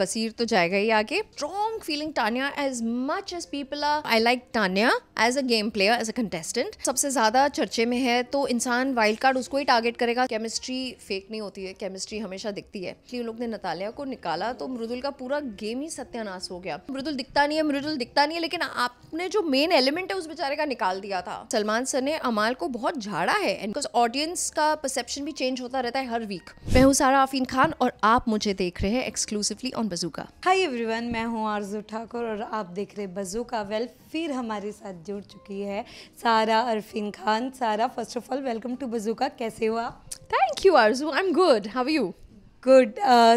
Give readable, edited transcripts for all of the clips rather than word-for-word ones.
बसीर तो जाएगा ही आगे. Strong feeling Tanya as much as people are. I like Tanya as a game player, as a contestant. सबसे ज़्यादा चर्चे में है तो इंसान वाइल्ड कार्ड उसको ही टारगेट करेगा. केमिस्ट्री फेक नहीं होती है, केमिस्ट्री हमेशा दिखती है. इसलिए लोग ने नतालिया को निकाला तो मृदुल का पूरा गेम ही सत्यानाश हो गया. मृदुल दिखता नहीं है, लेकिन आपने जो मेन एलिमेंट है उस बेचारे का निकाल दिया था. सलमान सर ने अमाल को बहुत झाड़ा है, बिकॉज ऑडियंस का परसेप्शन भी चेंज होता रहता है हर वीक. मैं हूँ सारा आफरीन खान और आप मुझे देख रहे हैं exclusively on bazooka. Hi everyone, मैं हूँ आरजू ठाकुर और आप देख रहे बज़ूका. वेल, फिर हमारे साथ जुड़ चुकी है सारा Arfeen Khan. Sara, first of all welcome to Bazooka. कैसे हो आप? Thank you Arzoo, I am good. How are you? Good.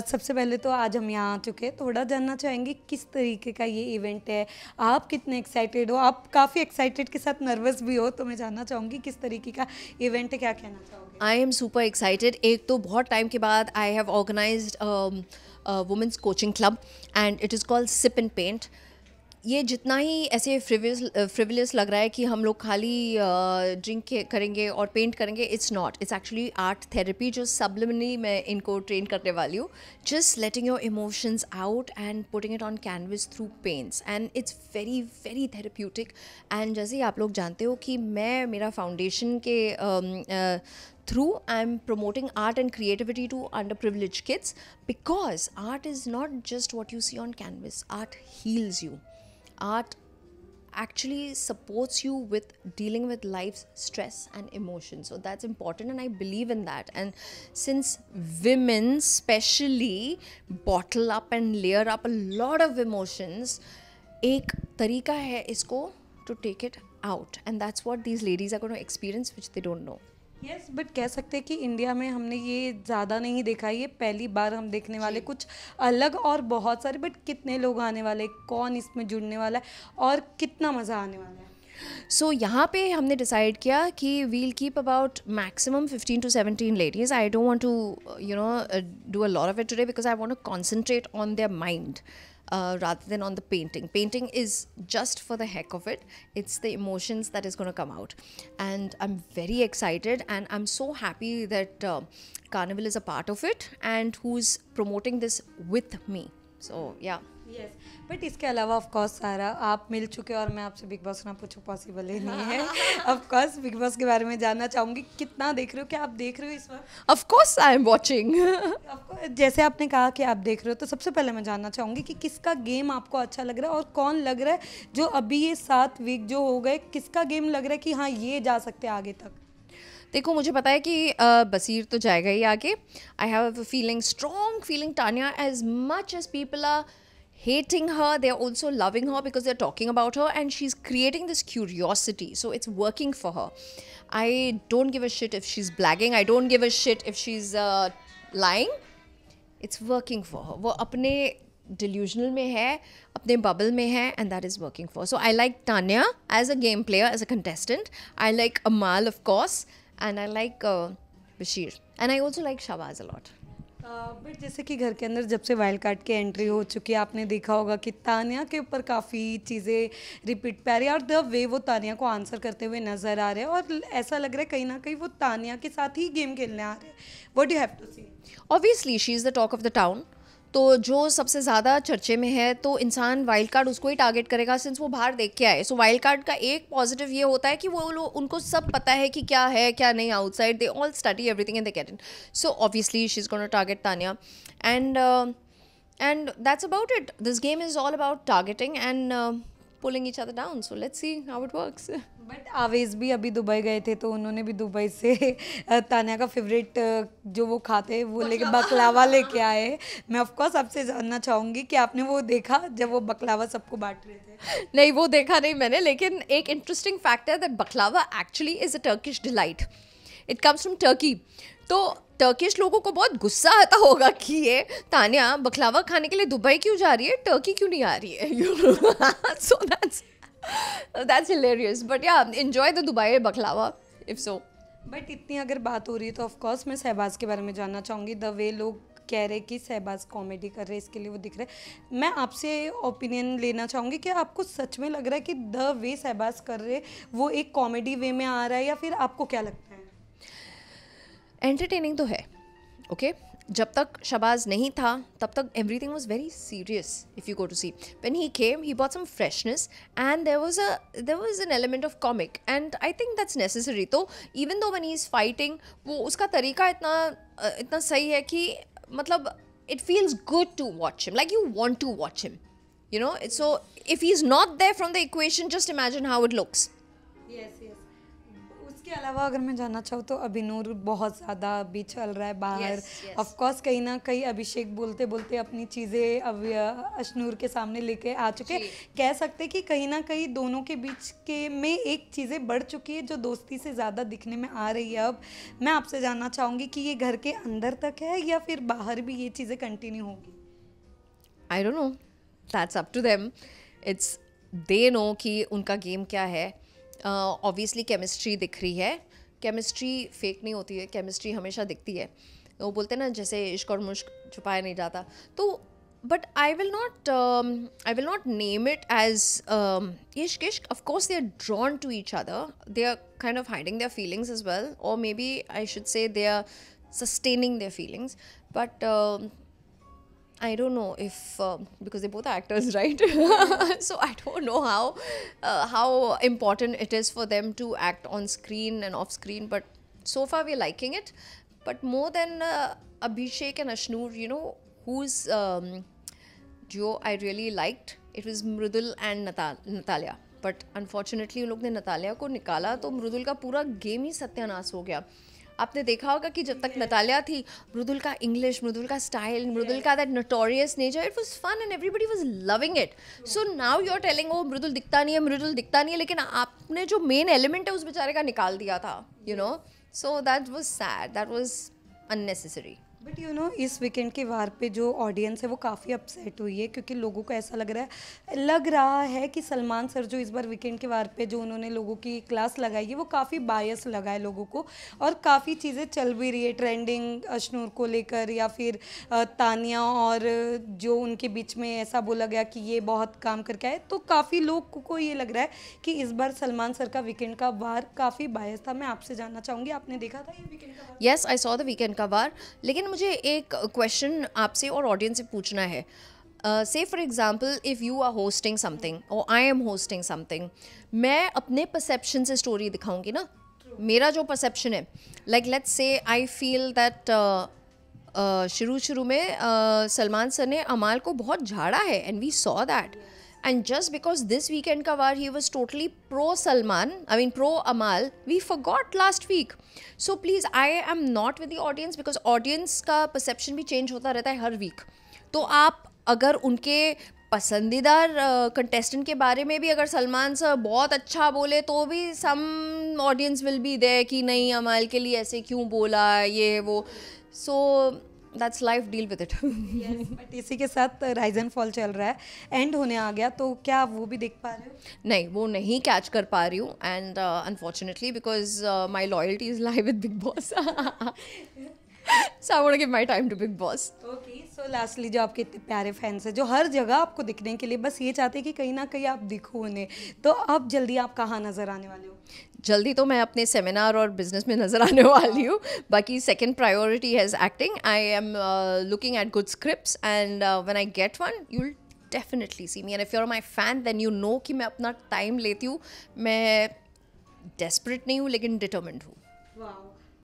सबसे पहले तो आज हम यहाँ आ चुके हैं, थोड़ा जानना चाहेंगे किस तरीके का ये इवेंट है, आप कितने एक्साइटेड हो. आप काफ़ी एक्साइटेड के साथ नर्वस भी हो, तो मैं जानना चाहूँगी किस तरीके का इवेंट है, क्या कहना चाहोगे? I am super excited. एक तो बहुत टाइम के बाद I have organised women's coaching club and it is called sip and paint. ये जितना ही ऐसे फ्रिवलियस लग रहा है कि हम लोग खाली ड्रिंक करेंगे और पेंट करेंगे, it's not. It's actually art therapy जो सबलिमिनली मैं इनको ट्रेन करने वाली हूँ. Just letting your emotions out and putting it on canvas through paints and it's very very therapeutic. And जैसे ही आप लोग जानते हो कि मैं मेरा फाउंडेशन के through I'm promoting art and creativity to underprivileged kids, because art is not just what you see on canvas. Art heals you. Art actually supports you with dealing with life's stress and emotion. So that's important and I believe in that. And since women specially bottle up and layer up a lot of emotions, एक तरीका है इसको to take it out, and that's what these ladies are going to experience, which they don't know. Yes, but कह सकते हैं कि India में हमने ये ज़्यादा नहीं देखा, ये पहली बार हम देखने वाले कुछ अलग और बहुत सारे. बट कितने लोग आने वाले, कौन इसमें जुड़ने वाला है और कितना मज़ा आने वाला है? सो यहाँ पे हमने डिसाइड किया कि we'll keep about maximum 15 to 17 ladies. I don't want to do a lot of it today because I want to concentrate on their mind rather than on the painting. Painting is just for the heck of it. It's the emotions that is going to come out. And I'm very excited and I'm so happy that Carnival is a part of it and who's promoting this with me. So, yeah. Yes, but इसके अलावा of course सारा, आप मिल चुके हो और मैं आपसे big boss ना पूछूं पॉसिबल ही नहीं है. ऑफ कोर्स बिग बॉस के बारे में जानना चाहूँगी, कितना देख रहे हो, क्या आप देख रहे हो इस वक्त? Of course I am watching. जैसे आपने कहा कि आप देख रहे हो, तो सबसे पहले मैं जानना चाहूँगी कि किसका गेम आपको अच्छा लग रहा है और कौन लग रहा है जो अभी ये 7 वीक जो हो गए, किसका गेम लग रहा है कि हाँ ये जा सकते हैं आगे तक? देखो, मुझे पता है कि बसीर तो जाएगा ही आगे. I have a feeling, strong feeling Tanya. As much as people are hating her, they're also loving her because they're talking about her and she's creating this curiosity, so it's working for her. I don't give a shit if she's blagging, I don't give a shit if she's lying. It's working for her. वो अपने delusional में है, अपने bubble में है, and that is working for her. So I like Tanya as a game player, as a contestant. I like Amal, of course, and I like Bashir, and I also like Shahbaz a lot. But जैसे कि घर के अंदर जब से wild card की entry हो चुकी है, आपने देखा होगा कि तानिया के ऊपर काफ़ी चीज़ें रिपीट पे आ रही है और द वे वो तानिया को आंसर करते हुए नज़र आ रहे हैं और ऐसा लग रहा है कहीं ना कहीं वो तानिया के साथ ही गेम खेलने आ रहे हैं. What do have to see? Obviously she is the talk of the town. तो जो सबसे ज़्यादा चर्चे में है तो इंसान वाइल्ड कार्ड उसको ही टारगेट करेगा सिंस वो बाहर देख के आए. सो वाइल्ड कार्ड का एक पॉजिटिव ये होता है कि वो लोग, उनको सब पता है कि क्या है क्या नहीं outside. They all study everything and they get in. So obviously she is gonna target Tanya and that's about it. This game is all about targeting and pulling each other down. So let's see how it works. But Awez भी अभी Dubai गए थे तो उन्होंने भी Dubai से तानिया का favourite जो वो खाते हैं वो लेके बकलावा लेके आए. मैं ऑफ कोर्स आपसे जानना चाहूँगी कि आपने वो देखा जब वो बकलावा सबको बांट रहे थे? नहीं, वो देखा नहीं मैंने, लेकिन एक इंटरेस्टिंग फैक्ट है that बकलावा actually is a Turkish delight. It comes from Turkey. तो टर्किश लोगों को बहुत गुस्सा आता होगा कि ये तानिया बकलावा खाने के लिए दुबई क्यों जा रही है, टर्की क्यों नहीं आ रही है. So that's hilarious. But yeah, enjoy the Dubai baklava if so. But इतनी अगर बात हो रही है तो ऑफ कोर्स मैं शहबाज के बारे में जानना चाहूँगी. द वे लोग कह रहे कि शहबाज कॉमेडी कर रहे, इसके लिए वो दिख रहे. मैं आपसे ओपिनियन लेना चाहूँगी कि आपको सच में लग रहा है कि द वे शहबाज कर रहे वो एक कॉमेडी वे में आ रहा है या फिर आपको क्या लगता है? एंटरटेनिंग तो है, ओके. जब तक शबाज नहीं था तब तक everything was very serious if you go to see. When he came he brought some freshness and there was an element of comic and I think that's necessary. तो even though when he is fighting वो उसका तरीका इतना सही है कि मतलब it feels good to watch him, like you want to watch him, you know. So if he's not there from the equation, just imagine how it looks. Yes yes उसके अलावा अगर मैं जानना चाहूँ तो अभिनूर बहुत ज़्यादा अभी चल रहा है बाहर. Yes, yes. ऑफ कोर्स कहीं ना कहीं अभिषेक बोलते बोलते अपनी चीज़ें अब अशनूर के सामने लेके आ चुके. कह सकते हैं कि कहीं ना कहीं दोनों के बीच के में एक चीज़ें बढ़ चुकी है जो दोस्ती से ज़्यादा दिखने में आ रही है. अब मैं आपसे जानना चाहूँगी कि ये घर के अंदर तक है या फिर बाहर भी ये चीज़ें कंटिन्यू होगी. I don't know. That's up to them. It's they know कि उनका गेम क्या है. ऑब्वियसली केमिस्ट्री दिख रही है. केमिस्ट्री फेक नहीं होती है, केमिस्ट्री हमेशा दिखती है. वो बोलते हैं ना जैसे इश्क और मुश्क छुपाया नहीं जाता. तो but I will not name it as इश्क इश्क. Of course they are drawn to each other. They are kind of hiding their feelings as well, और maybe I should say they are sustaining their feelings. But I don't know if because they're both actors, right? So I don't know how important it is for them to act on screen and off screen. But so far we're liking it. But more than Abhishek and Ashnoor, you know, whose duo I really liked, it was Mrudul and Natalia. But unfortunately उन लोग ने Natalia को निकाला तो मृदुल का पूरा game ही सत्यानाश हो गया. आपने देखा होगा कि जब तक नतालिया थी, मृदुल का इंग्लिश, मृदुल का स्टाइल, मृदुल का that notorious nature, it was fun and everybody was loving it. So now you are telling oh Mridul दिखता नहीं है, मृदुल दिखता नहीं है, लेकिन आपने जो मेन एलिमेंट है उस बेचारे का निकाल दिया था, you know. So that was sad, that was unnecessary. But you know इस वीकेंड के वार पे जो ऑडियंस है वो काफ़ी अपसेट हुई है क्योंकि लोगों को ऐसा लग रहा है कि सलमान सर जो इस बार वीकेंड के वार पे जो उन्होंने लोगों की क्लास लगाई है वो काफ़ी बायस लगा है लोगों को. और काफ़ी चीज़ें चल भी रही है ट्रेंडिंग अशनूर को लेकर या फिर तानिया और जो उनके बीच में ऐसा बोला गया कि ये बहुत काम करके आए. तो काफ़ी लोग को ये लग रहा है कि इस बार सलमान सर का वीकेंड का वार काफ़ी बायस था. मैं आपसे जानना चाहूँगी आपने देखा था ये वीकेंड का वार? Yes, I saw the weekend का वार. लेकिन मुझे एक क्वेश्चन आपसे और ऑडियंस से पूछना है. Say for example if you are hosting something और आई एम होस्टिंग समथिंग, मैं अपने परसेप्शन से स्टोरी दिखाऊंगी ना. मेरा जो परसेप्शन है, like let's say I feel that शुरू में सलमान सर ने अमाल को बहुत झाड़ा है and we saw that. And just because this weekend ka war he was totally pro Salman, I mean pro Amal, we forgot last week. So please, I am not with the audience because audience का perception भी change होता रहता है हर week. तो आप अगर उनके पसंदीदार contestant के बारे में भी अगर सलमान सर बहुत अच्छा बोले तो भी some audience will be there कि नहीं अमाल के लिए ऐसे क्यों बोला ये वो. So that's life, deal with it. Yes, but इसी के साथ राइज एंड फॉल चल रहा है, एंड होने आ गया, तो क्या वो भी देख पा रहे हो? नहीं, वो नहीं कैच कर पा रही हूँ and unfortunately because my loyalty is live with big boss. So I want to give my time to Big Boss. Okay, so lastly जो आपके इतने प्यारे फैंस हैं जो हर जगह आपको दिखने के लिए बस ये चाहते हैं कि कहीं ना कहीं आप दिखो उन्हें, तो अब जल्दी आप कहाँ नज़र आने वाले हो? जल्दी तो मैं अपने सेमिनार और बिजनेस में नज़र आने वाली हूँ. बाकी second priority has acting. I am looking at good scripts and when I get one you will definitely see me. And if you are my fan then you know कि मैं अपना टाइम लेती हूँ. मैं डेस्परेट नहीं हूँ लेकिन determined हूँ.